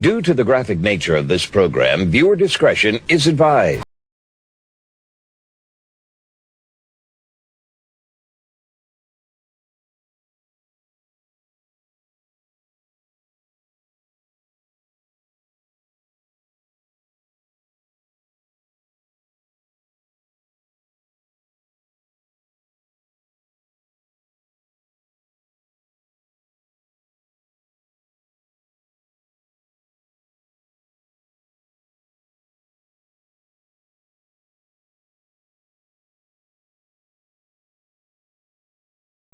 Due to the graphic nature of this program, viewer discretion is advised.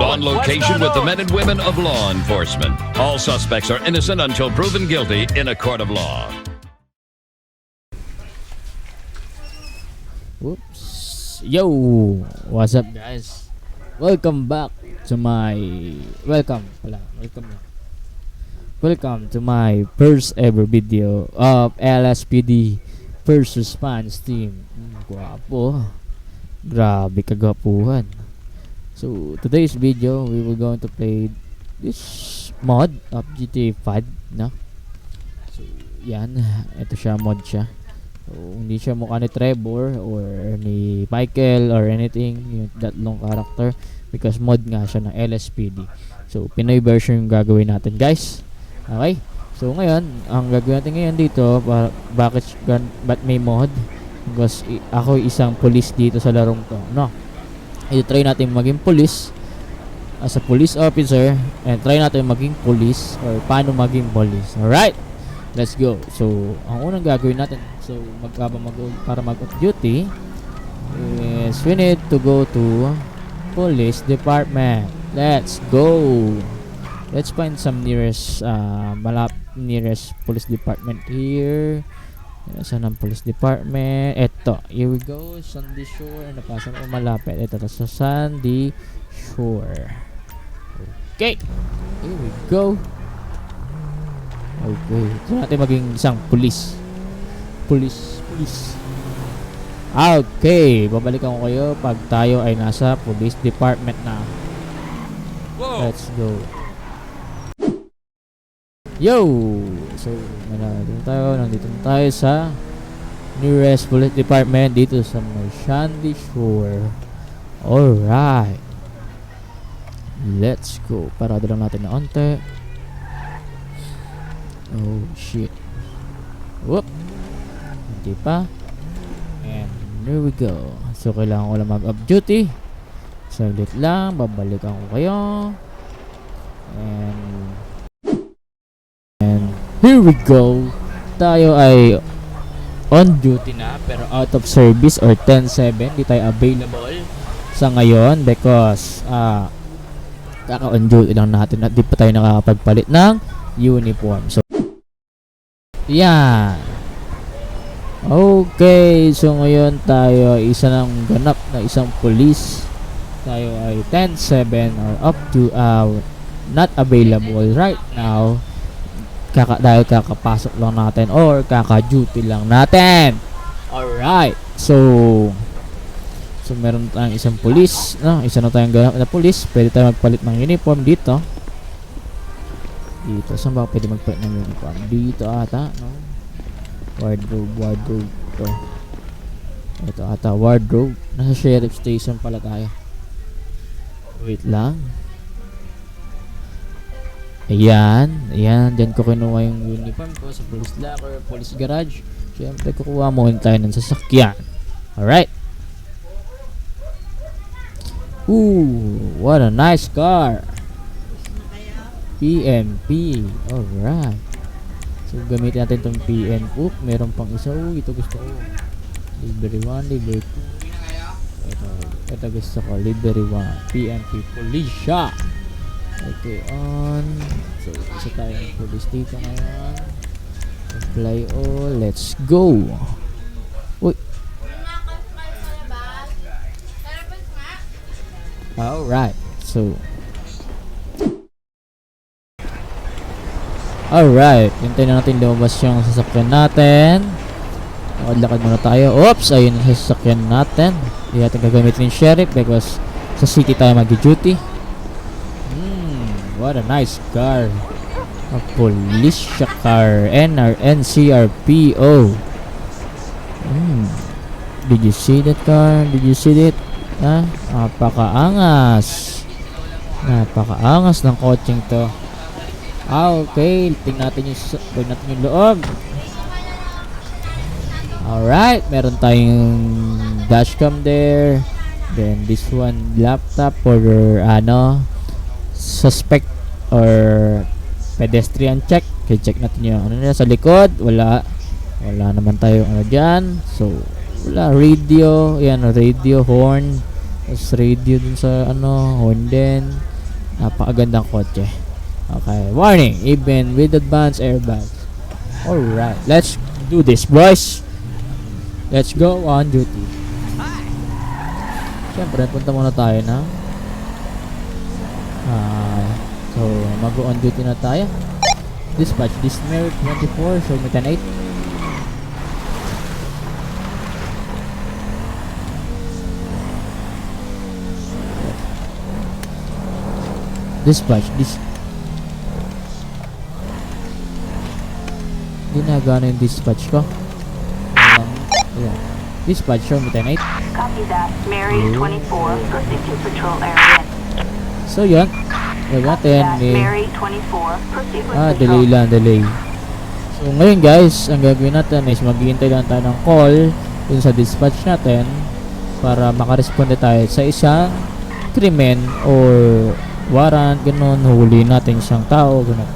On location with the men and women of law enforcement. All suspects are innocent until proven guilty in a court of law. Oops. Yo, what's up guys? Welcome back to my welcome to my first ever video of LSPD First Response Team. Guwapo. Grabe kagwapuhan. So today's video we will going to play this mod of GTA 5, no? So yan, ito siya, mod siya. So hindi siya mukha ni Trevor or ni Michael or anything, yung tatlong character, because mod nga siya ng LSPD. So Pinoy version yung gagawin natin, guys. Okay? So ngayon, ang gagawin natin ngayon dito, bakit may mod? Because ako isang police dito sa larong to, no? I-try natin maging police as a police officer, and try natin maging police or paano maging police. Alright, let's go. So ang unang gagawin natin, so para mag-off duty is we need to go to police department. Let's go. Let's find some nearest nearest police department here. Saan ang police department? Eto, here we go. Sandy Shore. Napasa mo malapit. Ito sa Sandy Shore. Okay, here we go. Okay, so natin maging isang police. Police. Okay, babalikan ko kayo pag tayo ay nasa police department na. Let's go. Yo! So, nandito tayo sa nearest police department dito sa Sandy Shore. Alright. Let's go. Parado lang natin na onte. Oh, shit. Whoop. Hindi pa. And here we go. So, kailangan ko lang mag-off duty. Saglit lang. Babalikan ko kayo. And here we go. Tayo ay on duty na pero out of service or 10-7. Di tayo available sa ngayon because kaka-on duty lang natin at di pa tayo nakakapagpalit ng uniform. So yan. Okay, so ngayon tayo isa ng ganap na isang police. Tayo ay 10-7 or up to not available right now. Dahil kakapasok lang natin or kaka-duty lang natin. Alright. So meron tayong isang police, no? Isa na tayong ganap na police. Pwede tayo magpalit ng uniform dito. Saan ba pwede magpalit ng uniform? Dito ata, no? Wardrobe to. Ito ata, wardrobe. Nasa sheriff station pala tayo. Wait lang. Ayan, dyan ko kinuha yung uniform ko sa police locker, police garage. Siyempre, kukuha mo tayo ng sasakyan. Alright. Ooh, what a nice car. PNP. Alright. So, gamitin natin itong PNP. Meron pang isa. Ito gusto ko. Livery 1, Livery 2. Ito gusto ko. Livery 1. PNP. Policia. Okay, on. So, isa tayong police dito ngayon. Apply all. Let's go. Uy. Alright. So. Alright. Hintayin na natin lumabas yung sasakyan natin. Lakad muna tayo. Oops! Ayun yung sasakyan natin. Hindi natin gagamitin yung sheriff because sa city tayo mag-duty. What a nice car. A police car. NCRPO. Did you see that car? Did you see it? Ha? Napakaangas. Napakaangas ng kotseng to. Okay. Tingnan natin yung loob. Alright. Meron tayong dashcam there. Then this one laptop for suspect or pedestrian check. Okay, check natin yung ano nila sa likod. Wala naman tayo dyan. So wala, radio. Yan, radio, horn. Tapos radio dun sa horn din. Napakagandang kotse. Okay, warning, even with advanced airbags. Alright, let's do this, boys. Let's go on duty. Siyempre, punta muna tayo na. So, mag-on duty na tayo. Dispatch, this Mary 24, show me 10-8. Dispatch, hindi na gano'n yung dispatch ko. Yeah. Dispatch, show me 10-8. Copy that. Mary 24, proceed to patrol area. So yun, gawin natin Mary 24, proceed with delay lang, delay. So ngayon guys, ang gagawin natin is maghihintay lang tayo ng call dun sa dispatch natin para makaresponde tayo sa isang krimen or warrant, ganun, huli natin isang tao, ganun.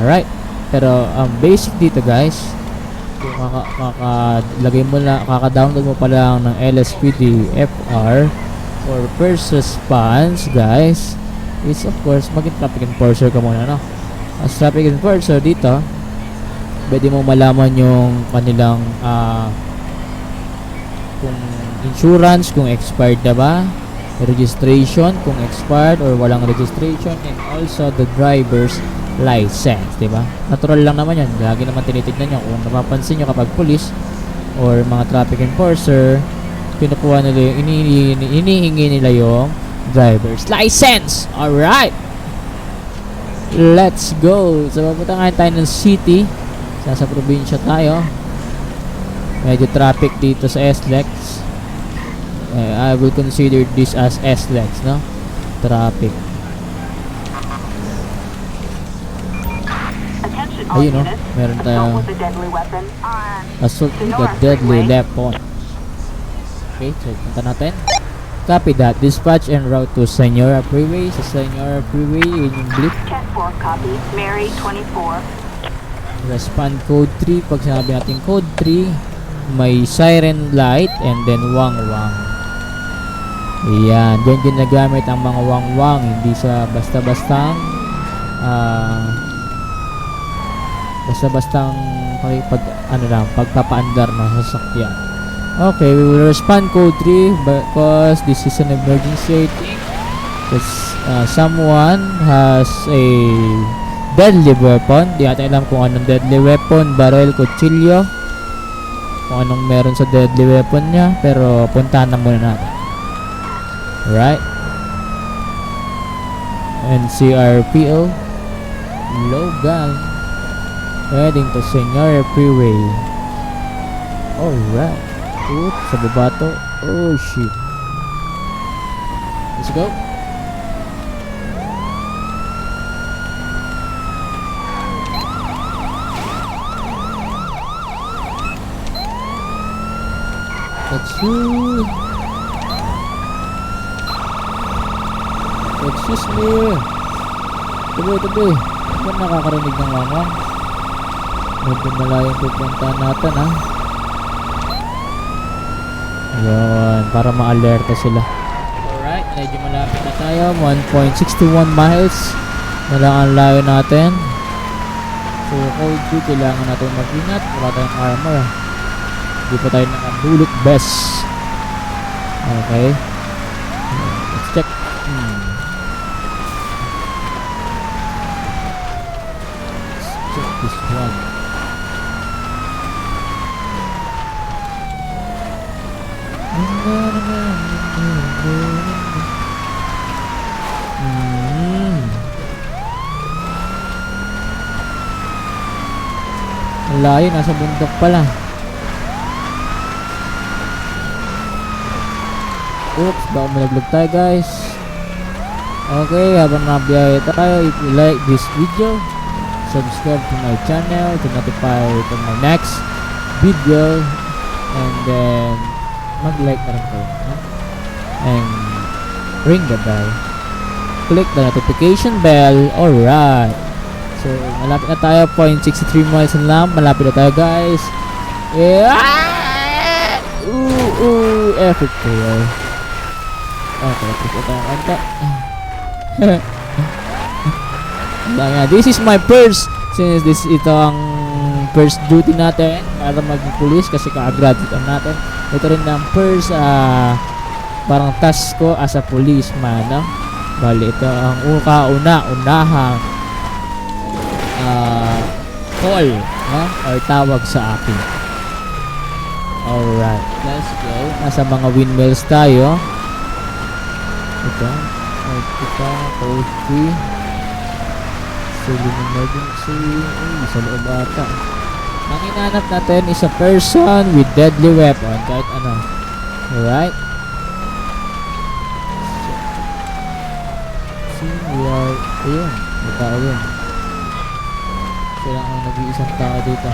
Alright, pero basic dito guys, kung kaka-download mo pa lang ng LSPD FR or first response guys, is of course maging traffic enforcer ka muna, no? As traffic enforcer dito, pwede mo malaman yung kanilang kung insurance, kung expired na ba, registration, kung expired or walang registration, and also the driver's license, diba? Natural lang naman yan. Lagi naman tinitignan nyo. Kung napapansin nyo kapag police or mga traffic enforcer, pinukuha nila yung inihingi nila yung driver's license. Alright! Let's go! So, papunta nga tayo ng city. Sa probinsya tayo. Medyo traffic dito sa SLEX. I will consider this as SLEX, no? Traffic. Ayun, no? Meron tayong assault with a deadly weapon. Okay, so punta natin. Copy that. Dispatch en route to Senora Freeway. Sa Senora Freeway, yun yung blip. 10-4, copy. Mary 24. Respond code 3. Pag sinabi natin code 3, may siren light and then wang-wang. Ayan. Diyan ginagamit ang mga wang-wang. Hindi sa basta-bastang pagpapaandar ng sasakyan. Okay, we will respond code 3 because this is an emergency. Because someone has a deadly weapon. Di natin alam kung anong deadly weapon, barrel, kutsilyo, kung anong meron sa deadly weapon niya, pero puntahan na muna natin. Alright. NCRPO Logan heading to Senora Freeway. Alright. Oops, sa baba to. Oh shit. Let's go. Let's shoot. Excuse me. Tabi. Ba't nakakarinig ng wangwang? Medyo malayong pupuntahan natin, ha? Ayun, para ma-alerta sila. Alright, medyo malapit na tayo. 1.61 miles na lang ang layo natin. So, code 2, kailangan natin mag-ingat. Wala tayong armor. Hindi pa tayo nakabullet vest. Okay. Let's check. Let's check this one. Ang layo, nasa bundok pala. Oops, baka malaglag tayo guys. Okay, habang nabiyahe tayo, if you like this video, subscribe to my channel to notify to my next video, and then mag-like na rin kayo, and ring the bell, click the notification bell. Alright, so malapit na tayo, 0.63 miles na lang, malapit na tayo guys. Yeah! Effort kayo. Okay, tapos tayo kanta. This is my first, since ito ang first duty natin para maging police kasi ka-graduate natin. Ito rin ang first parang task ko as a policeman, no? Bali, ito ang unahang call, no? Or tawag sa akin. Alright, let's go. Nasa mga windmills tayo. Ito code 3. Civil emergency. Sa loob ata. Ang hinanap natin is a person with deadly weapon. Kahit ano. Alright. See, we are... Ayun. May tao yun. Kailangan nag-iisang tao dito.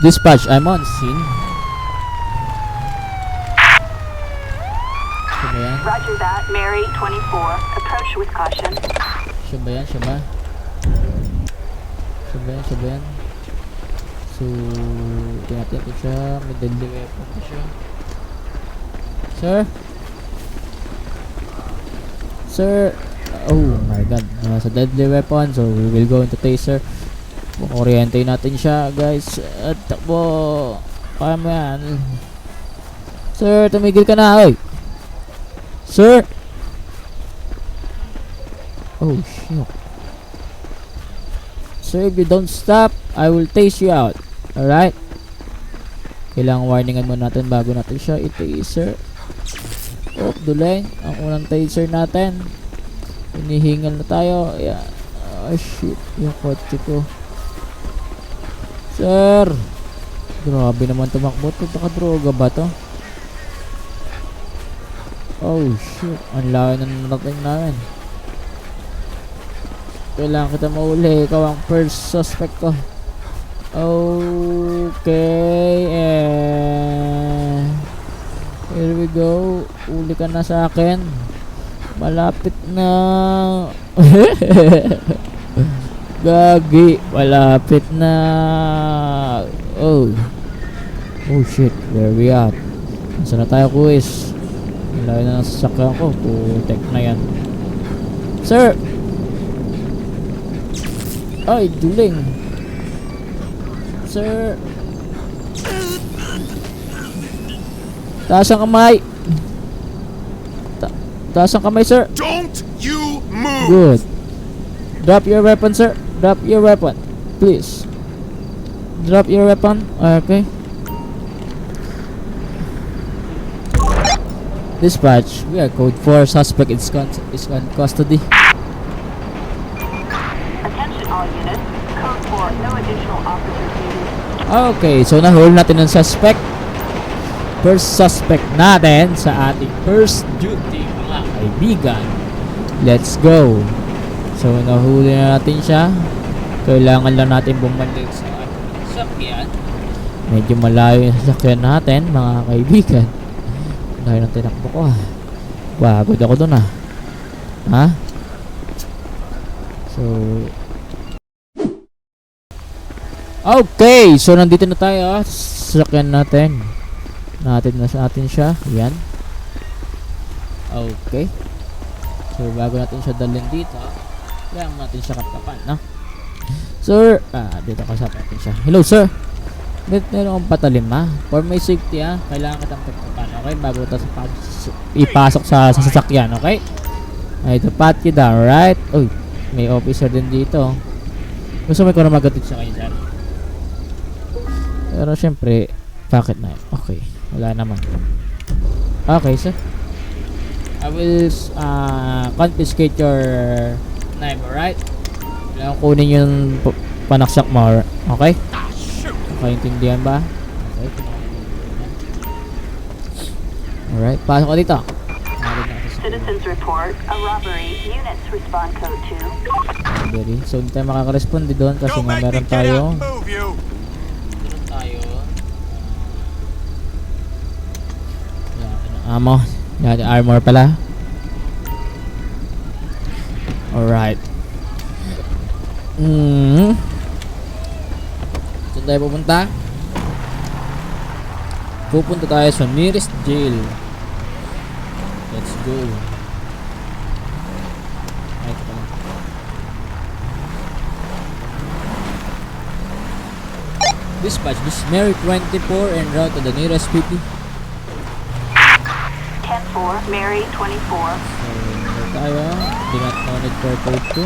Dispatch, I'm on scene. Roger that. Mary 24. Approach with caution. Siya ba yan? Siya ba yan? So, tinatin ko siya. May deadly weapon ko siya. Sir? Sir? Oh my god. Nasa deadly weapon. So, we will go into taser. Orientate natin siya, guys. At takbo. Kaya mo yan. Sir, tumigil ka na. Oy! Sir! Oh shit. Sir, if you don't stop, I will tase you out. Alright? Kailangan warningan muna natin bago natin siya i-taser. Oh, dulay. Ang unang taser natin. Hinihingal na tayo. Ayan. Oh shit. Yung kotse ko. Sir! Grabe naman tumakbo. Nakadroga ba to? Oh shit, ang layo na narating namin. Kailangan kita mauli. Ikaw ang first suspect ko. Okay, here we go. Uli ka na sa akin. Malapit na. Gagi, malapit na. Oh shit, where we at? Saan na tayo, kuis? Layo na ng sasakyan ko. Putek na yan. Sir! Ay, duling. Sir! Taas ang kamay! Taas ang kamay, sir! Don't you move! Good. Drop your weapon, sir. Drop your weapon. Please. Drop your weapon. Okay. Dispatch, we are code 4. Suspect is on custody. Attention all units. Code 4. No additional officers needed. Okay, so nahuli natin ang suspect. First suspect natin sa ating first duty, mga kaibigan. Let's go. So nahuli na natin siya. Kailangan lang natin bumalik sa ating sasakyan. Medyo malayo yung sasakyan natin, mga kaibigan. Dahil ang tinakbo ko Pagod ako dun Ha? So okay, so nandito na tayo sa sasakyan natin. Natin siya. Yan. Okay. So bago natin siya dalhin dito, kailangan natin siya kapkapan, no? Sir, dito kasama natin siya. Hello sir. Meron akong patalim for my safety kailangan kitang pagpapan, okay? Bago ito ipasok sa sasakyan, okay? Ito, pat you down, right? Uy, may officer din dito. Gusto mo ko na magatid sa kayo dyan. Pero syempre, bakit na? Okay, wala naman. Okay, sir. I will confiscate your knife, alright? Kailangan kunin yung panaksak mo. Okay? Kaintindihan ba? Okay. Alright, pasok ka dito. Citizens report a robbery. Units respond code 2. So, hindi tayo makaka-respond doon kasi Don't nga make me meron get tayo. out and move you. Meron tayo. Ammo. Yan, armor pala. Alright. Saan tayo pupunta? Pupunta tayo sa nearest jail. Let's go. Ay, ito pala. Dispatch, this is Mary 24 en route to the nearest PT. 10-4, Mary 24. So, ito tayo. Do not knowledge for code 2.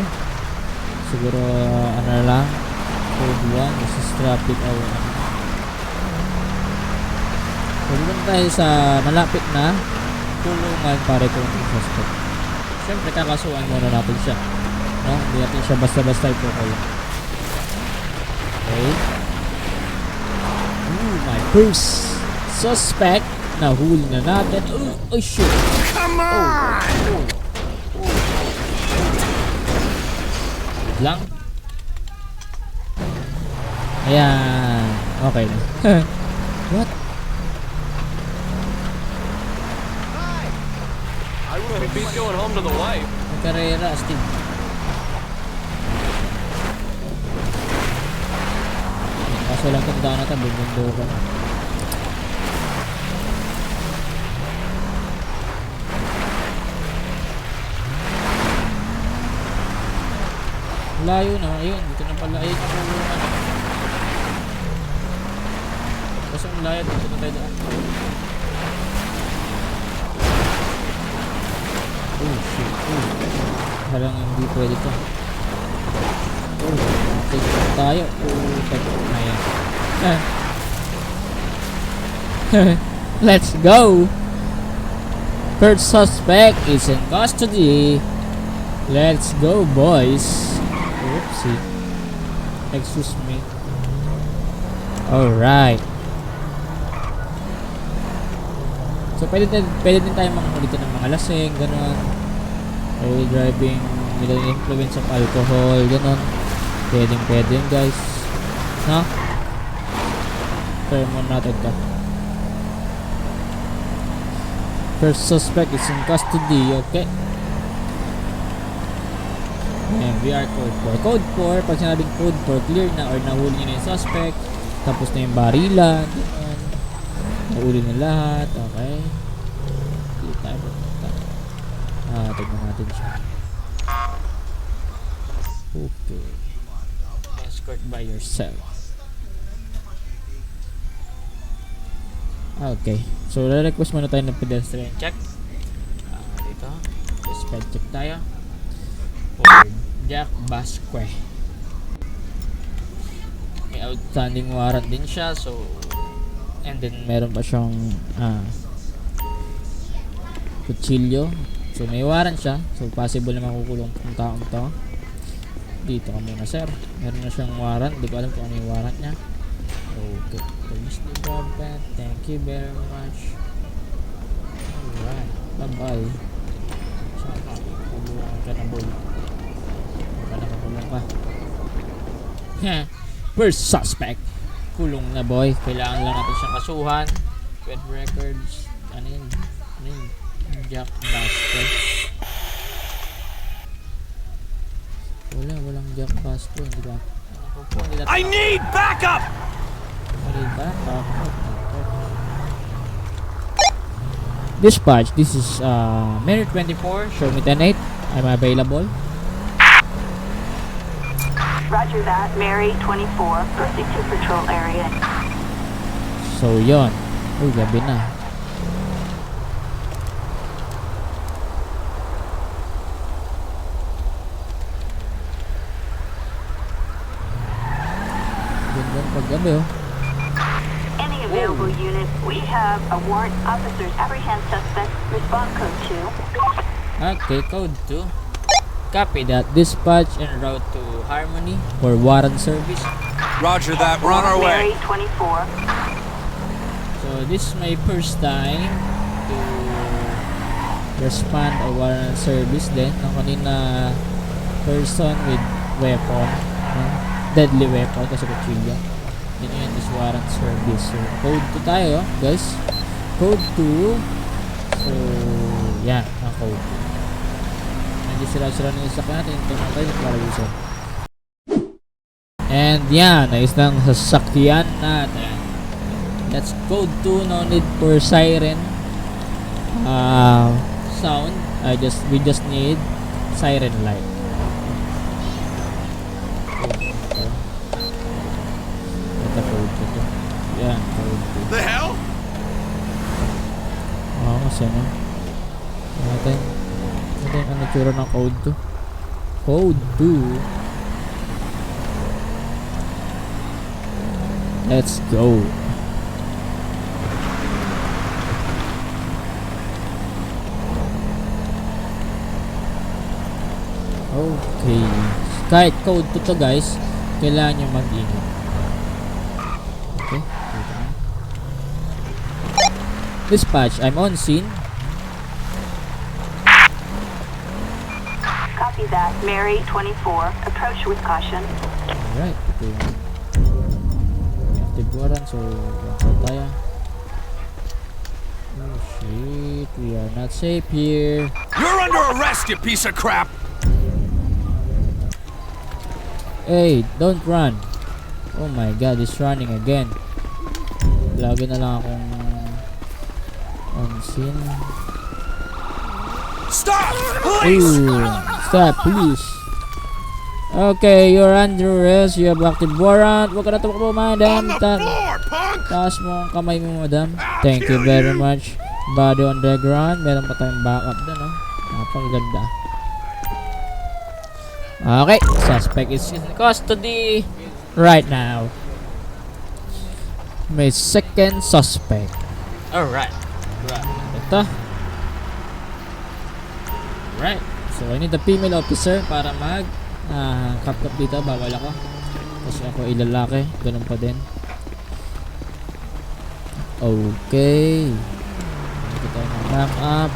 Siguro, ano na lang. Code 1. This is traffic hour. So, dito tayo sa malapit na kulungan para ito yung suspect. Siyempre, kakasuhan muna natin siya. No? Hindi natin siya basta-basta ipukulong. Okay. My first suspect. Nahuli na natin. Oh shit. Come on! Wait lang. Ayan. Okay na. What? I would be going home to the wife. Nagkarera, Steve. Kaso lang tandaan natin, bumundo ka na. Layo na, ayun, dito na pala, ayun na pala. Kaso ang layo, dito na tayo daan. Oh shit, parang hindi pwede to. Tignan tayo. Ayan. Let's go. First suspect is in custody. Let's go, boys. Oopsie. Excuse me. Alright. So, pwede din tayo mangulitin ng mga lasing, gano'n. Or driving with an influence of alcohol, gano'n. Pwede guys. No? Try mo natin ka. First suspect is in custody, okay? And we are code 4. Code 4, pag sinabing code 4, clear na or nahuli nyo na yung suspect. Tapos na yung barilan. Ganun. Nahuli na lahat, okay? Hindi tayo pupunta. Tignan natin siya. Okay. Escort by yourself. Okay. So, re-request muna tayo ng pedestrian check. Dito. Spell check tayo. For Jack Basque. May outstanding warrant din siya. So, and then meron pa siyang kutsilyo. So, may warrant siya. So, possible na makukulong ang taong to. Dito ka muna, sir. Meron na siyang warrant. Di ko alam kung ano yung warrant niya. Okay. Police Department. Thank you very much. Alright. Bye-bye. Saka, kulungan ka na, boy. Baka nakakulong ka. First suspect. Kulong na, boy. Kailangan lang natin siyang kasuhan. With records. Ano yun? Jack Basque. Walang Jack Basque. Hindi ba? I need backup! Dispatch, this is Mary 24. Show me 10-8. I'm available. Roger that, Mary 24. Proceed to patrol area. So, yon. Uy, gabi na. Gandang paggabi, oh. Any available unit, we have a warrant. Officers apprehend suspect. Respond code 2. Okay, code 2. Copy that. Dispatch en route to Harmony for warrant service. Roger that. We're on our way. Mary 24. So this is my first time to respond a warrant service din. Ang kanina person with weapon, deadly weapon kasi kutsilyo. Yun this warrant service. So code 2 tayo guys. Code 2. So yan ang code 2. Medyo sira-sira na yung sakyan natin. Ito natin para usan. And yan, ayos ng sasakyan natin. That's code 2. No need for siren sound. We just need siren light. Ito code 2. Yan, code 2. The hell? Oo, kasi ano. Natin ang natura ng code 2. Code 2. Let's go. Okay. Kahit code 2 to guys, kailangan nyo mag-ingat. Okay. Dito na. Dispatch, I'm on scene. Copy that. Mary 24. Approach with caution. Alright. Ito yung active warrant. So, yan tayo. Oh shit. We are not safe here. You're under arrest, you piece of crap! Hey, don't run. Oh my god, he's running again. Lagi na lang akong on scene. Stop! Please! Ooh, stop, please. Okay, you're under arrest. You have active warrant. Huwag ka na tumakbo, On madam. the floor, punk! Taas mo ang kamay mo, madam. Thank you very much. Body on the ground. Meron pa tayong backup dun, oh. Napakaganda. Okay, suspect is in custody right now. May second suspect. Alright. Ito. Right. So I need a female officer para mag cap dito. Bawal ako kasi ako ilalaki. Ganun pa din. Okay. Ito tayo ng back up.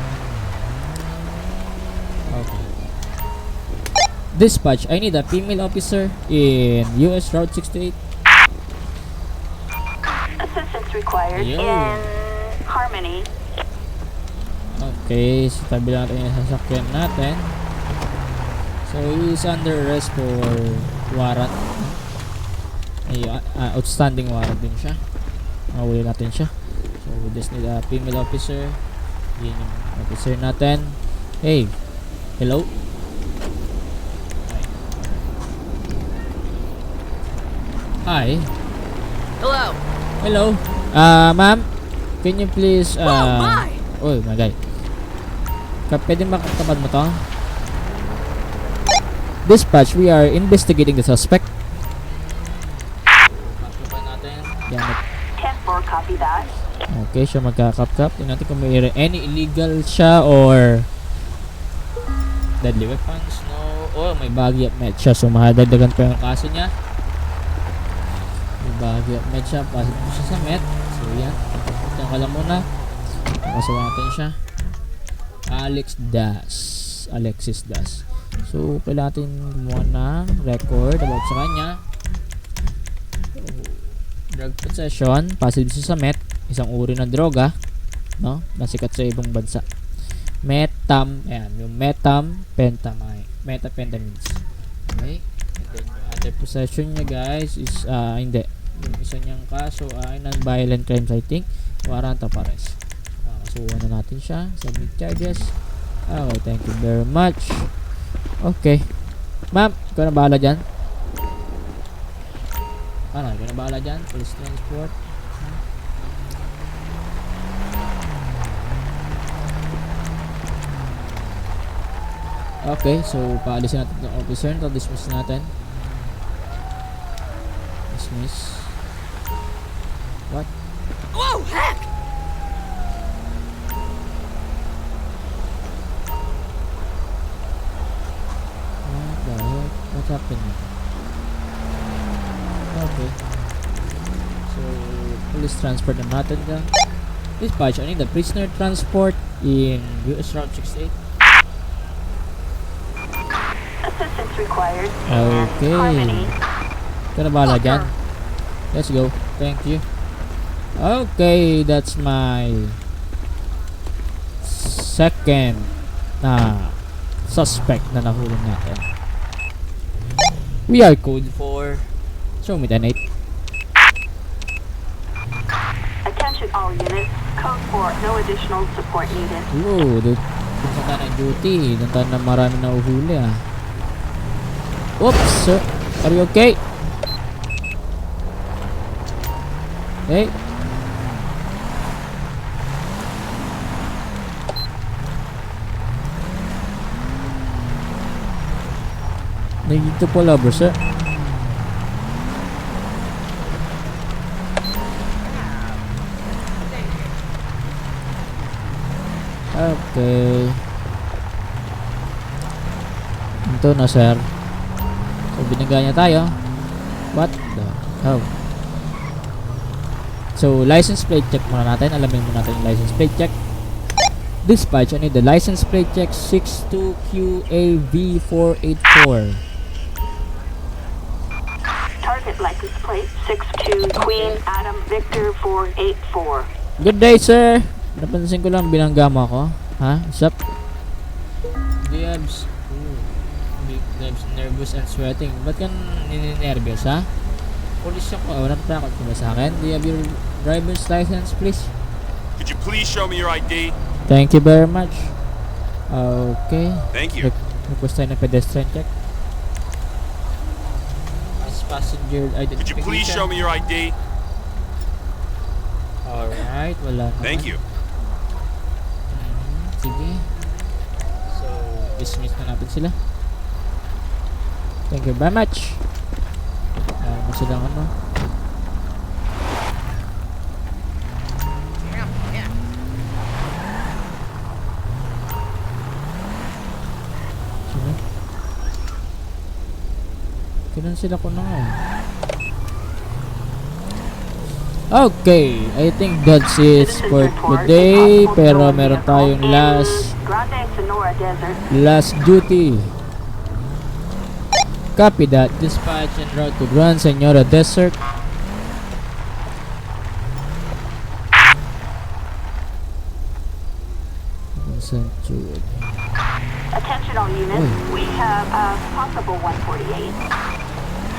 Okay. Dispatch, I need a female officer in US Route 68. Assistance required Yo. in Harmony. Okay, so tabi natin yung sasakyan natin. So he is under arrest for warrant. Outstanding warrant din siya. Mahuli natin siya. So we just need a female officer. Yan yung officer natin. Hey, hello. Hi. Hello. Hello. Ma'am, can you please Oh my! oh my god. Pwede makatabad mo to? Dispatch, we are investigating the suspect. Makapal natin. Gamit. 10-4, copy that. Okay, siya magkakap-kap. Tingnan natin kung may any illegal siya or deadly weapons. No. Oh, may baggy at med siya. So, mahadagdagan pa yung kaso niya. May baggy at med siya. Pasok mo siya sa met. So, yan. Diyan ka lang muna. Nakasuwa natin siya. Alexis Das. So, kailangan natin gumawa ng record about sa kanya. Drug possession. Positive siya sa met. Isang uri ng droga. No? Nasikat sa ibang bansa. Ayan. Yung methamphetamines. Okay? And then, yung other possession niya, guys, is, hindi. Yung isa niyang kaso ay non-violent crimes, I think. Warrant of arrest. Kasuha na natin siya. Submit charges. Okay, thank you very much. Okay. Ma'am, ikaw na bahala dyan? Ano, ikaw na bahala dyan? Police transport. Okay, so paalisin natin ng officer. Ito, dismiss natin. Dismiss. What? Whoa, heck! What's happening? Okay. So, police transport na natin dyan. Dispatch, I need the prisoner transport in US Route 68. Assistance required. Okay. Harmony. Ito na bahala dyan. Let's go. Thank you. Okay, that's my second na suspect na nahulog natin. We are code 4. Show me the 8. Attention all units. Code 4. No additional support needed. Oo, doon tayo ng duty. Doon tayo na marami na uhuli ah. Oops, sir. Are you okay? Hey. Nandito pala bro, sir. Okay. Ito na, sir. So, binigay niya tayo. What the hell? So, license plate check muna natin. Alamin muna natin yung license plate check. Dispatch, I need the license plate check 62QAV484. Target license plate 62 Queen Adam Victor 484. Good day, sir. Napansin ko lang binangga mo ako. Ha? What's up? Dibs. Dibs, nervous and sweating. Ba't ka nininervyos, ha? Police ako. Natakot ka ba sa akin? Do you have your driver's license, please? Could you please show me your ID? Thank you very much. Okay. Thank you. Request tayo ng pedestrian check. As passenger identification. Could you please show me your ID? Alright, wala naman. Thank you. Sige. So, dismiss na natin sila. Thank you very much. Ano silang ano? Sino? Kailan sila ko na nga? Okay, I think that's it for today. Pero meron tayong Grande Sonora Desert. last duty. Copy that. Dispatch en route to Grand Senora Desert. Attention all units. We have a possible 148.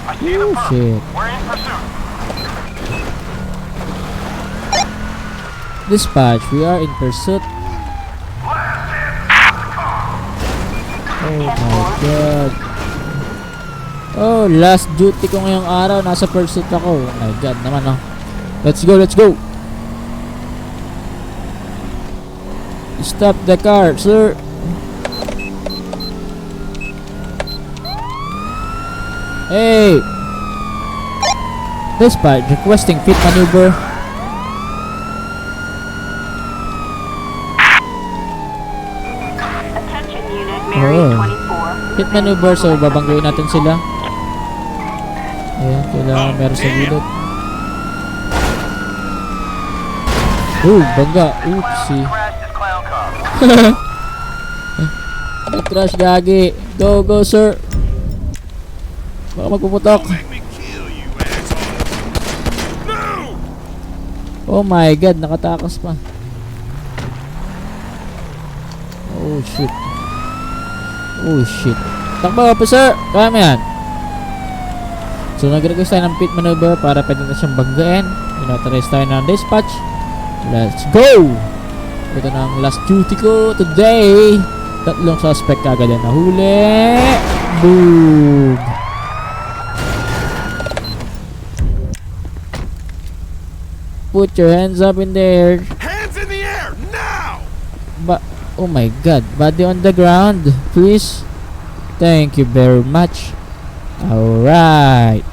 Oh shit. We're in pursuit. Dispatch, we are in pursuit. Oh my god. Oh, last duty ko ngayong araw. Nasa pursuit ako. Oh my god naman, oh. Let's go, let's go. Stop the car, sir. Hey. Dispatch, requesting pit maneuver. Attention unit, Mary Oh. 24. Pit maneuver, so babanggayin natin sila. Ayan, kailangan meron sa gilid. Bangga. Oopsie. Crash gagi. Go, go, sir. Baka magpuputok. Make me kill you, asshole. No! Oh my god, nakatakas pa. Oh shit. Oh shit. Takbo pa, sir. Kaya mo yan. So nag-request tayo ng pit maneuver para pwede na siyang banggain. Inauthorize tayo ng dispatch. Let's go! Ito na ang last duty ko today. Tatlong suspect agad na nahuli. Boom! Put your hands up in there. Hands in the air, now! Oh my god, body on the ground, please. Thank you very much. Alright.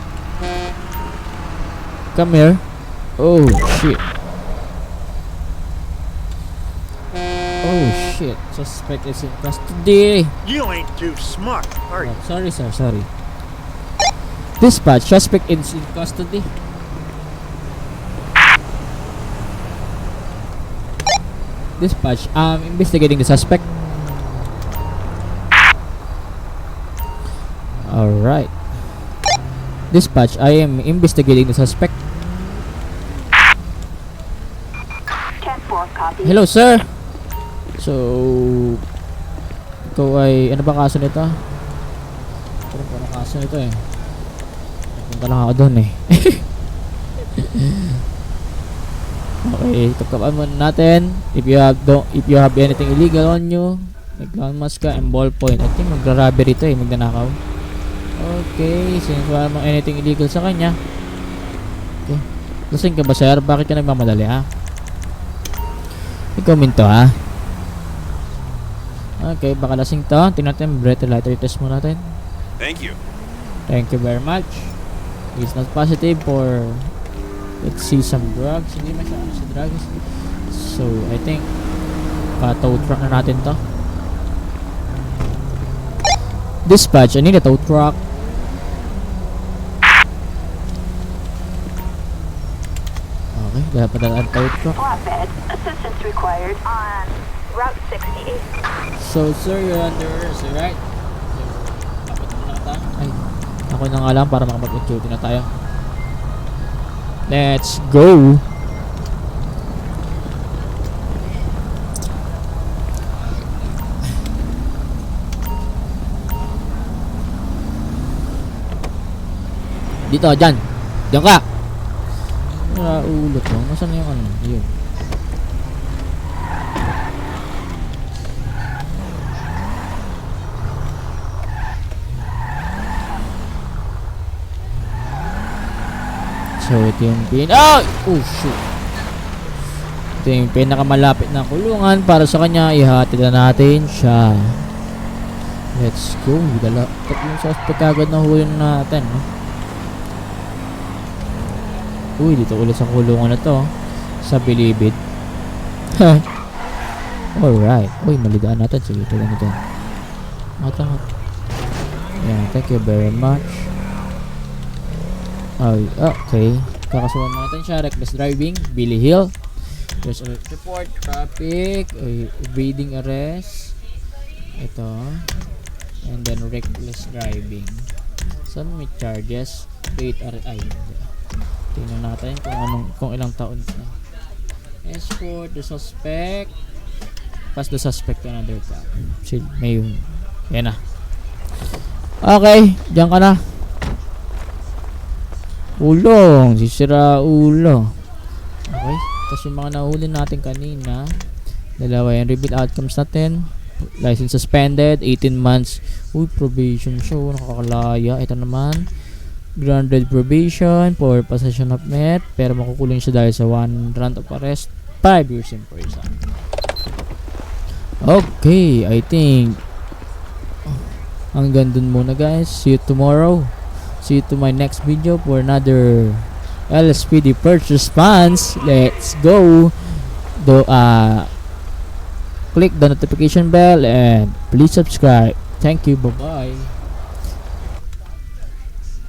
Come here. Oh shit. Oh shit. Suspect is in custody. You ain't too smart, are you? Oh, sorry sir, sorry. Dispatch, suspect is in custody. Dispatch, investigating the suspect. Alright. Dispatch, I am investigating the suspect. 10-4, copy. Hello, sir. So, ikaw ay, ano ba kaso nito? Ano ba kaso nito eh? Punta lang ako doon eh. Okay, tukapaan muna natin. If you have anything illegal on you, may clown mask ka and ballpoint. I think magra-robbery ito eh, magnanakaw. Okay, since wala mong anything illegal sa kanya. Okay. Lasing ka ba, sir? Bakit ka nagmamadali, ha? I-comment to, ha? Okay, baka lasing to. Tingnan natin, breathalyzer test muna natin. Thank you. Thank you very much. It's not positive for, let's see, some drugs. Hindi masyadong sa drugs. So, I think tow truck na natin to. Dispatch, I need a tow truck. Okay, dapat na ang tow truck. Flatbed, assistance required on Route 68. So, sir, you're under arrest, right? Dapat na ta. Ay, ako na nga lang para makapag-duty na tayo. Let's go! Dito, dyan! Diyan ka! Ulo ko. Nasaan na yung ano? Yun. So, ito yung oh, shoot! Ito yung pinakamalapit na kulungan para sa kanya. Ihatid na natin siya. Let's go. Tatlong suspect agad na huli natin. No? Uy, dito ulit sa kulungan na to. Sa Bilibid. Alright. Uy, malidaan natin. Sige, ito lang ito. Matangat. Yeah, thank you very much. Ay, okay. Kakasuhan natin siya. Reckless driving. Billy Hill. There's a report. Traffic. Evading arrest. Ito. And then reckless driving. Saan may charges? 8 RI. Tingnan natin kung ilang taon na. Escort the suspect. Pass the suspect to another car. May yung. Yan na. Okay. Diyan ka na. Ulong. Sisira ulo. Okay. Tapos yung mga nahuli natin kanina. Dalawa yung reveal outcomes natin. License suspended. 18 months. Uy, probation siya. Nakakalaya. Ito naman. Granted probation for possession of meth. Pero makukulong siya dahil sa 1 round of arrest. 5 years in prison. Okay. I think hanggang dun muna guys. See you tomorrow. See you to my next video for another LSPD first response. Let's go. Click the notification bell and please subscribe. Thank you. Bye bye.